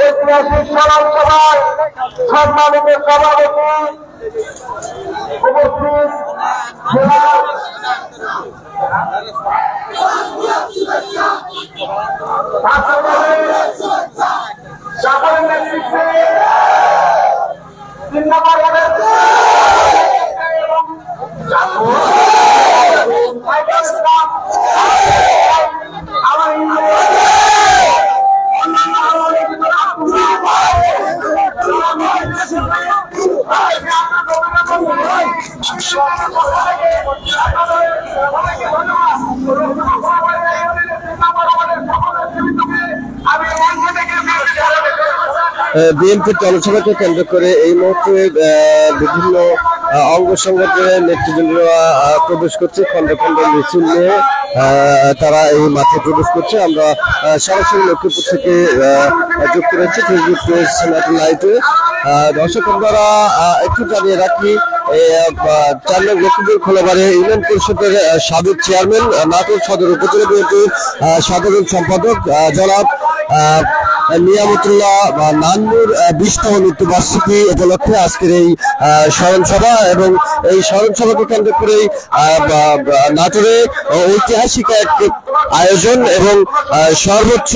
ঐতিহাসিক সমাজ সভায় সম্মানিত সভাপতি উপস্থিত সকলের নেতৃত্বে 3 নম্বর ওয়ার্ডের বিএনপি জনসভাকে কেন্দ্র করে এই মুহূর্তে বিভিন্ন অঙ্গ সংগঠনের নেতৃবৃন্দরা প্রবেশ করছে, খন্ড খন্ড মিছিল নিয়ে তারা এই মাঠে প্রবেশ করছে। আমরা সরাসরি লক্ষ্মীপুর থেকে যুক্ত রয়েছি ফেসবুক পেজ লাইভে। দর্শক আপনারা একটু জানিয়ে রাখি, 4 নং লক্ষ্মীপুর খোলাবাড়ি ইউনিয়ন পরিষদের সাবেক চেয়ারম্যান, নাটোর সদর উপজেলা বিএনপির সাধারণ সম্পাদক জনাব নিয়ামতুল্লাহ নান্নুর 20তম মৃত্যুবার্ষিকী উপলক্ষে আজকের এই স্মরণ সভা, এবং এই স্মরণ সভাকে কেন্দ্র করে নাটোরে ঐতিহাসিক এক আয়োজন এবং সর্বোচ্চ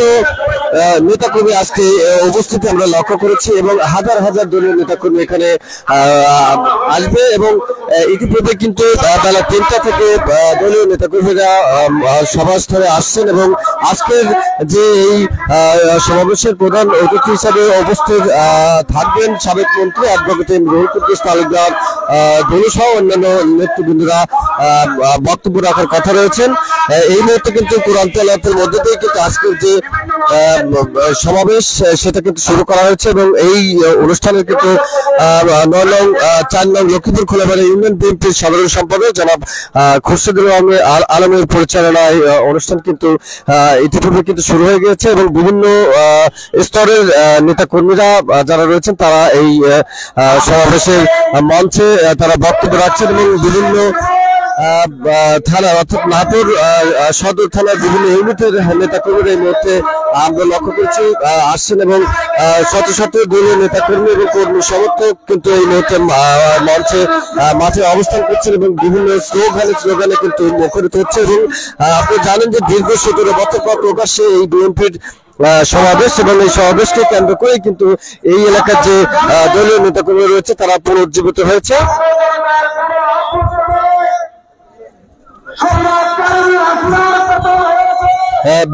নেতাকর্মী আজকে উপস্থিতি আমরা লক্ষ্য করেছি, এবং হাজার হাজার দলীয় নেতাকর্মী এখানে আসবে। এবং ইতিপূর্বে কিন্তু বেলা 3টা থেকে দলীয় নেতাকর্মীরা সভাস্থলে আসছেন, এবং আজকের যে এই সমাবেশের প্রধান অতিথি হিসাবে উপস্থিত থাকবেন সাবেক মন্ত্রী অ্যাডভোকেট রুহুল কুদ্দুস তালুকদার ধনু সহ অন্যান্য নেতৃবৃন্দরা বক্তব্য রাখার কথা রয়েছেন। এই মুহূর্তে কিন্তু কোরআন তেলাওয়াতের মধ্যে দিয়ে কিন্তু আজকের যে সমাবেশ সেটা কিন্তু শুরু করা হয়েছে, এবং এই অনুষ্ঠানের কিন্তু 4 নং লক্ষ্মীপুর খোলাবাড়ি ইউনিয়ন বিএনপির সাধারণ সম্পাদক জনাব খুরশেদুল আলমের পরিচালনায় অনুষ্ঠান কিন্তু ইতিপূর্বে কিন্তু শুরু হয়ে গিয়েছে, এবং বিভিন্ন স্তরের নেতা কর্মীরা যারা রয়েছেন তারা এই সমাবেশের মঞ্চে তারা বক্তব্য রাখছেন, এবং বিভিন্ন থানা অর্থাৎ নাটোর সদর থানার বিভিন্ন ইউনিটের নেতাকর্মীরা এই মুহূর্তে আমরা লক্ষ্য করছি আসছেন, এবং শত শত দলীয় নেতাকর্মী এবং কর্মী সমর্থক কিন্তু এই মুহূর্তে মাঠে অবস্থান করছেন, এবং বিভিন্ন স্লোগানে কিন্তু মুখরিত হচ্ছে। এবং আপনি জানেন যে দীর্ঘ 17 বছর পর প্রকাশ্যে এই বিএনপির সমাবেশ, এবং এই সমাবেশকে কেন্দ্র করে কিন্তু এই এলাকার যে দলীয় নেতাকর্মী রয়েছে তারা পুনরুজ্জীবিত হয়েছে।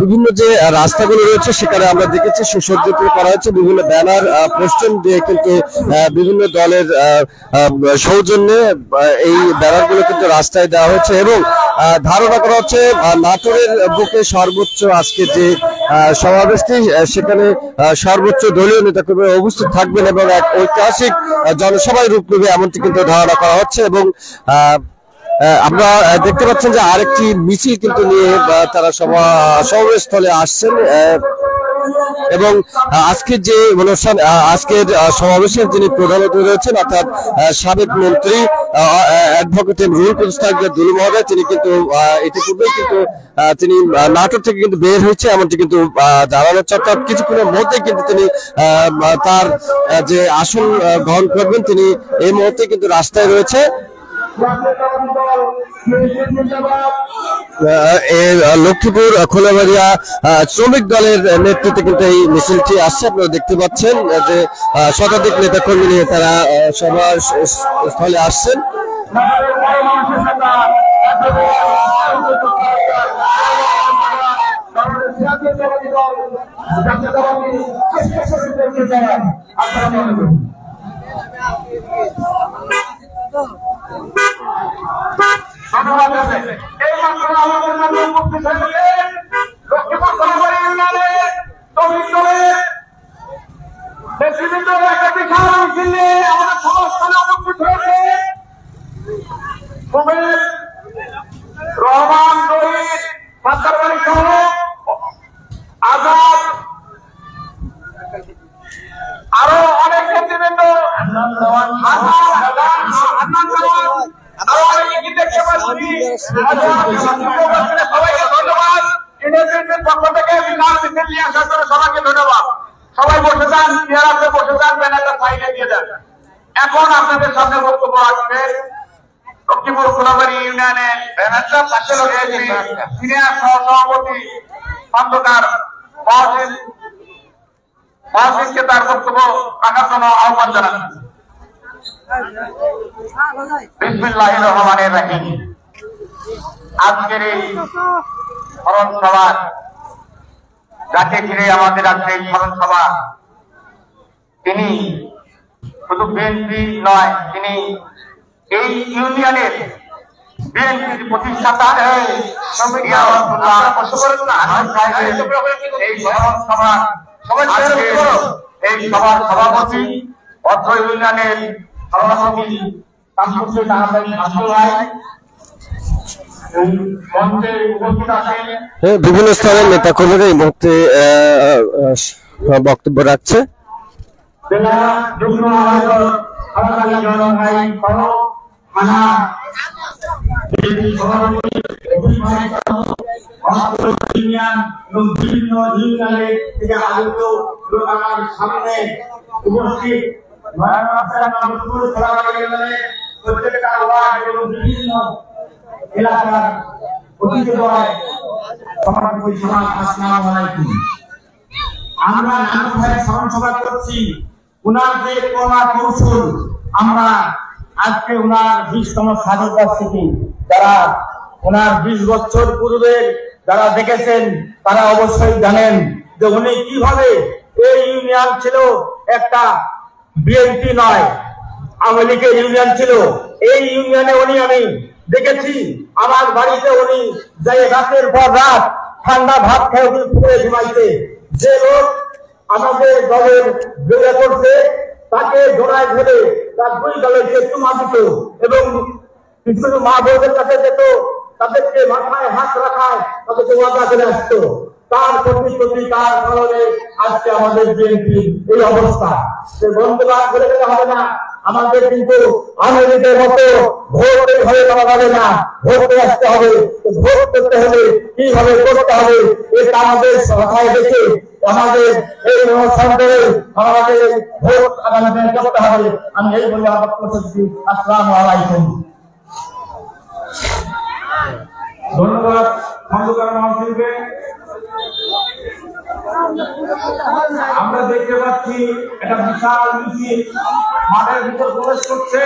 বিভিন্ন যে রাস্তাগুলো রয়েছে সেখানে আমরা দেখেছি সুসজ্জিত করা হয়েছে, বিভিন্ন ব্যানার পোস্টার দিয়ে কিন্তু বিভিন্ন দলের সৌজন্যে এই ব্যানারগুলো কিন্তু রাস্তায় দেওয়া হয়েছে, এবং ধারণা করা হচ্ছে নাটোরের বুকে সর্বোচ্চ আজকে যে সমাবেশটি সেখানে সর্বোচ্চ দলীয় নেতাকর্মী উপস্থিত থাকবেন, এবং এক ঐতিহাসিক জনসভায় রূপ নেবে এমনটি কিন্তু ধারণা করা হচ্ছে। এবং আমরা দেখতে পাচ্ছেন যে আরেকটি মিছিল কিন্তু নিয়ে তারা সমাবেশ স্থলে আসছেন, এবং আজকের যে অনুষ্ঠান আজকের সমাবেশের যিনি প্রধান অতিথি রয়েছেন অর্থাৎ সাবেক মন্ত্রী অ্যাডভোকেট রুহুল কুদ্দুস তালুকদার দুলু মহোদয়, তিনি কিন্তু ইতিপূর্বেই কিন্তু তিনি নাটোর থেকে কিন্তু বের হয়েছে এমনটি কিন্তু জানানো হচ্ছে, অর্থাৎ কিছুক্ষণের মধ্যে কিন্তু তিনি তার যে আসন গ্রহণ করবেন তিনি এই মুহূর্তে কিন্তু রাস্তায় রয়েছে। লক্ষ্মীপুর খোলাবাড়িয়া শ্রমিক দলের নেতৃত্বে কিন্তু এই মিছিলটি আসছে। আপনারা দেখতে পাচ্ছেন যে শতাধিক নেতা কর্মী নিয়ে তারা সভা স্থলে আসছেন। রহমান শহীদ সবাইকে ধন্যবাদ। ইউনিয়নের পক্ষ থেকে বিকাশ মিছিল নিয়ে আসার জন্য সবাইকে ধন্যবাদ। সবাই বসে যান, চেয়ারে বসে যান, ব্যানারটা সাইডে দিয়ে দেন। এখন আপনাদের সামনে বক্তব্য আসবে লক্ষ্মীপুর কোলাবাড়ি ইউনিয়নের ব্যানারটা পাশে রয়েছে সিনিয়র সহসভাপতি খন্দকার মহসিনকে তার বক্তব্য রাখার জন্য আহ্বান জানান। বিসমিল্লাহির রহমানির রহিম। আজকের এই স্মরণ সভা যাকে ঘিরে আমাদের আজকে এই স্মরণ সভা, তিনি শুধু বিএনপি নয়, তিনি এই ইউনিয়নের বিএনপির প্রতিষ্ঠাতা এই স্মরণ সভা এই সভার সভাপতি অর্থ ইউনিয়নের সভাপতি শামসুদ্দিন আহমেদ আব্দুল ভাই বিভিন্ন স্তরের নেতা কর্মীরা এই মুহূর্তে বক্তব্য রাখছে। জেলা যুগ্ম আহ্বায়ক সরকারি জনক ভাই সহ থানা ইউনিয়ন এবং বিভিন্ন ইউনিয়নে থেকে আগত লোক আমার সামনে উপস্থিত প্রত্যেকটা ওয়ার্ড এবং বিভিন্ন এলাকার অতিথিদ্বয় আসসালামু আলাইকুম। আমরা নানক ভাইয়ের স্মরণ সভা করছি। উনার যে কলা কৌশল, আমরা আজকে উনার 20তম স্বাধীন বার্ষিকী, যারা উনার 20 বছর পূর্বে যারা দেখেছেন তারা অবশ্যই জানেন যে উনি কিভাবে, এই ইউনিয়ন ছিল একটা বিএনপি নয়, আওয়ামী লীগের ইউনিয়ন ছিল। এই ইউনিয়নে উনি আমি দেখেছি, আমার বাড়িতে উনি যাই রাতের পর রাত ঠান্ডা ভাত খেয়ে উনি পুকুরে ঘুমাইতে। যে লোক আমাদের দলের বিরোধিতা করছে তাকে জোড়ায় ধরে তার 2 দলের চুমা দিত এবং কিছু মা বোনদের কাছে যেত, তাদেরকে মাথায় হাত রাখায় তাদেরকে ওয়াদা করে আসতো। তার প্রতিশ্রুতি, তার কারণে আজকে আমাদের বিএনপি এই অবস্থা। সে বন্ধুবান বলে গেলে হবে না, আমাদের কিন্তু আমেরিকার মতো ভোট হয়ে যাওয়া যাবে না, ভোটে আসতে হবে। ভোট করতে হলে কিভাবে করতে হবে এটা আমাদের মাথায় রেখে আমাদের এই অনুষ্ঠানে আমাদের ভোট আগামী দিনে করতে হবে। আমি এই বলে আমার করছি। আসসালামু আলাইকুম। ধন্যবাদ খন্দকার মহসিনকে। আমরা দেখতে পাচ্ছি একটা বিশাল মিছিল মাঠের ভিতর প্রবেশ করছে।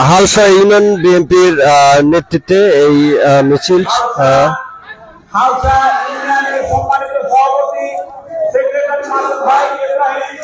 হালসা ইউনিয়ন বিএনপির নেতৃত্বে এই মিছিল। হালসা ইউনিয়নের সম্মানিত সভাপতি সেক্রেটারি মাসুদ ভাই ইব্রাহিম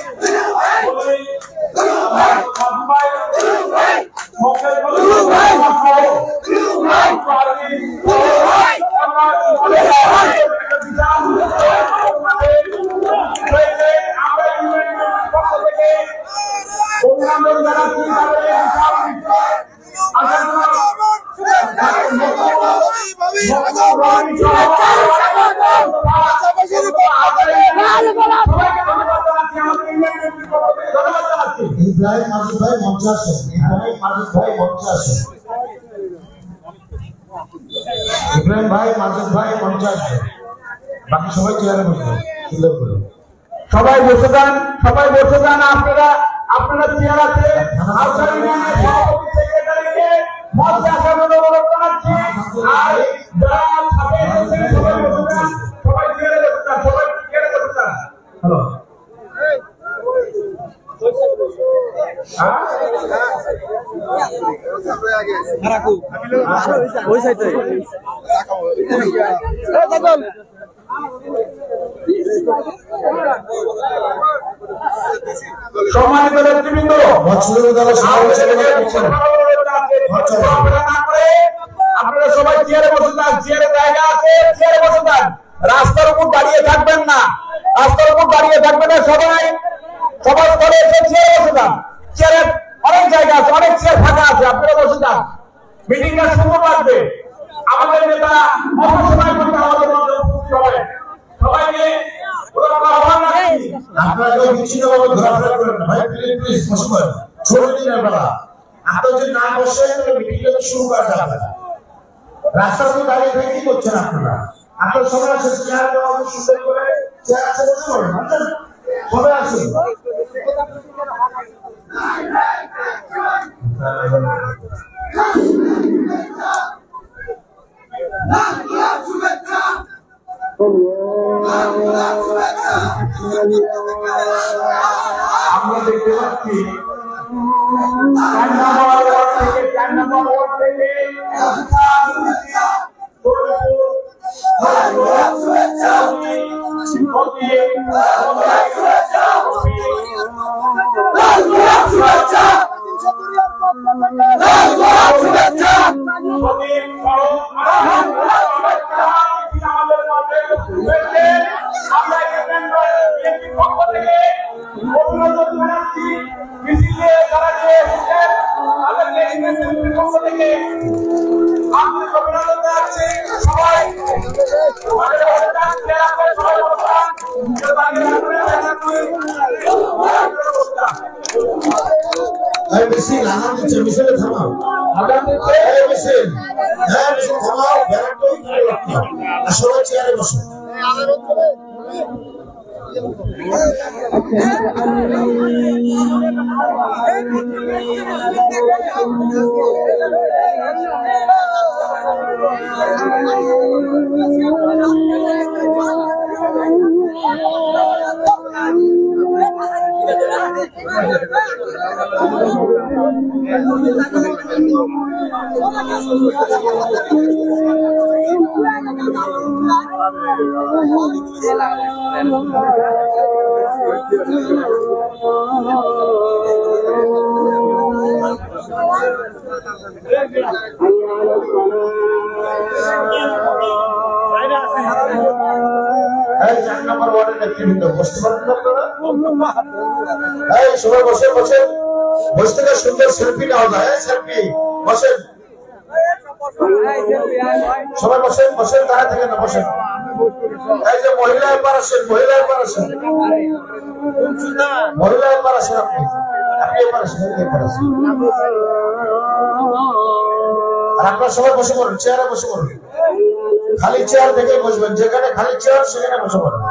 ইব্রাহিম মাসুদ ভাই মঞ্চে আসেন। ইব্রাহিম মাসুদ ভাই মঞ্চে আসেন। ইব্রাহিম ভাই মাসুদ ভাই মঞ্চে আসেন। বাকি সবাই চেয়ারে বসবেন। সুন্দর করে সবাই বসে যান, সবাই বসে যান। আপনারা চেয়ার আছে। হালসা ইউনিয়নের সভাপতি সেক্রেটারিকে মঞ্চে আসার জন্য অনুরোধ জানাচ্ছি। আর যারা ছাপে এসেছেন সবাই বসে যান, সবাই চেয়ারে বসে যান, সবাই চেয়ারে বসে যান। হ্যালো, সম্মানিত নেতৃবৃন্দ, আপনারা সবাই চেয়ারে বসে যান। চেয়ারে জায়গা আছে, চেয়ারে বসে যান। রাস্তার উপর দাঁড়িয়ে থাকবেন না, রাস্তার উপর দাঁড়িয়ে থাকবেন না। সবাই স্তরে এসে চেয়ারে বসে যান। চেয়ারের অনেক জায়গা আছে, অনেক চেয়ার ফাঁকা আছে, আপনারা বসে যান। মিটিংটা সুন্দর লাগবে। আমাদের নেতা অপসময় করতে আমাদের মধ্যে উপস্থিত হবে। সবাইকে আপনারা কেউ বিচ্ছিন্নভাবে ঘোরাফেরা করেন না ভাই, প্লিজ বসে পড়েন। ছোট দিনের বেলা আপনার যদি না বসে মিটিংটা শুরু করা যাবে না। রাস্তাতে দাঁড়িয়ে থেকে কি করছেন আপনারা? আপনার সবাই আসেন, চেয়ার দেওয়া হবে সুন্দর করে, চেয়ার আছে বসে পড়েন, বুঝলেন? সবাই আসুন। আমরা দেখতে পাচ্ছি 4 নম্বর ওয়ার্ড থেকে মিছিল আনন্দ দিচ্ছে, মিছিলে থামাও, মিছিল থামাও, আর সবাই চেয়ারে বসো। সবাই বসে বসে বসে থেকে সুন্দর সেলফি নেওয়া যায়। সেলফি বসেন, সবাই বসেন বসেন, তারা থেকে না বসেন। এই যে মহিলা এবার আসেন, মহিলা এবার আসেন, মহিলা এবার আসেন, আপনি এবার আসেন, এবার আসেন। আর আপনার সবাই বসে পড়েন, চেয়ারে বসে পড়েন, খালি চেয়ার দেখে বসবেন, যেখানে খালি চেয়ার সেখানে বসে পড়েন।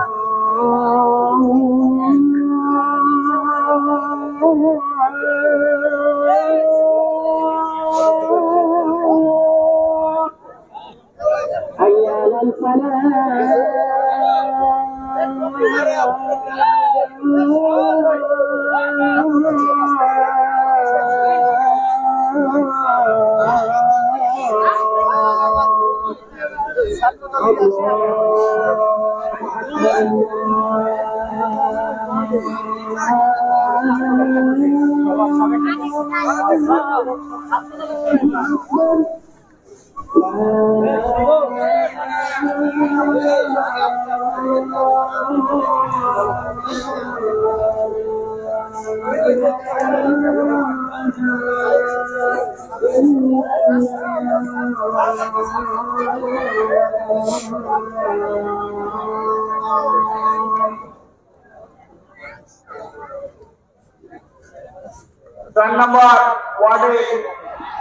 চার নম্বর ওয়ার্ডে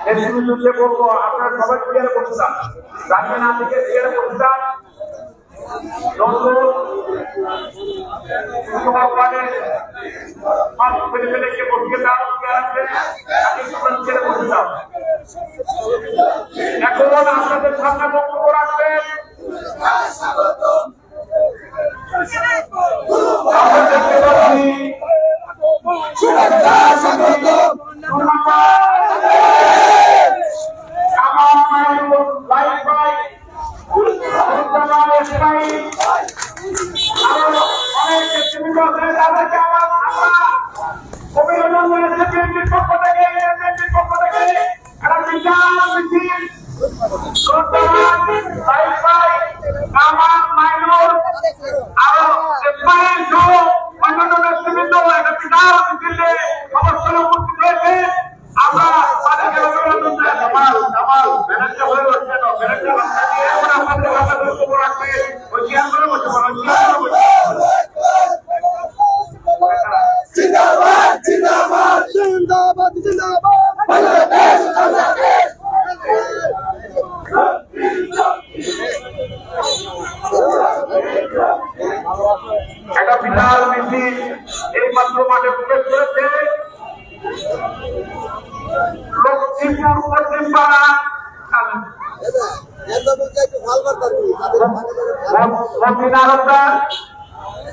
নেতৃত্বে বলবো, আপনারা সবাই চেয়ারে বসে যান, রাখবেন না থেকে চেয়ারে বসে যান। এখন আপনাদের সামনে বক্তব্য রাখবেন আমরা দেখতে পাচ্ছি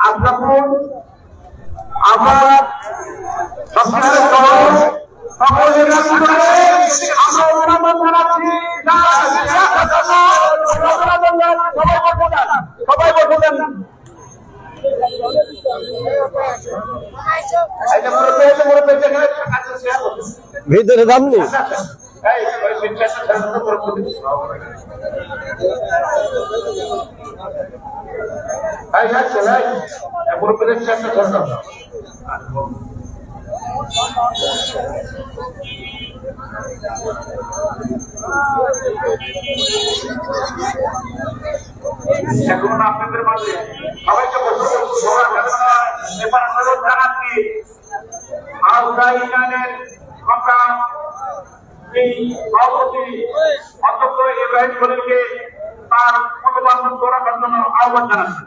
আব্রাপুর আবার সকলের সবাই বসে ভিতরে দাম নেই এখন আপনাদের মাঝে সবাইকে জানাচ্ছি আউদা ইউনিয়নের আমরা এই সভাপতি অধ্যক্ষ ইব্রাহিম খলিলকে তার মনোবল রাখার জন্য আহ্বান জানাচ্ছি।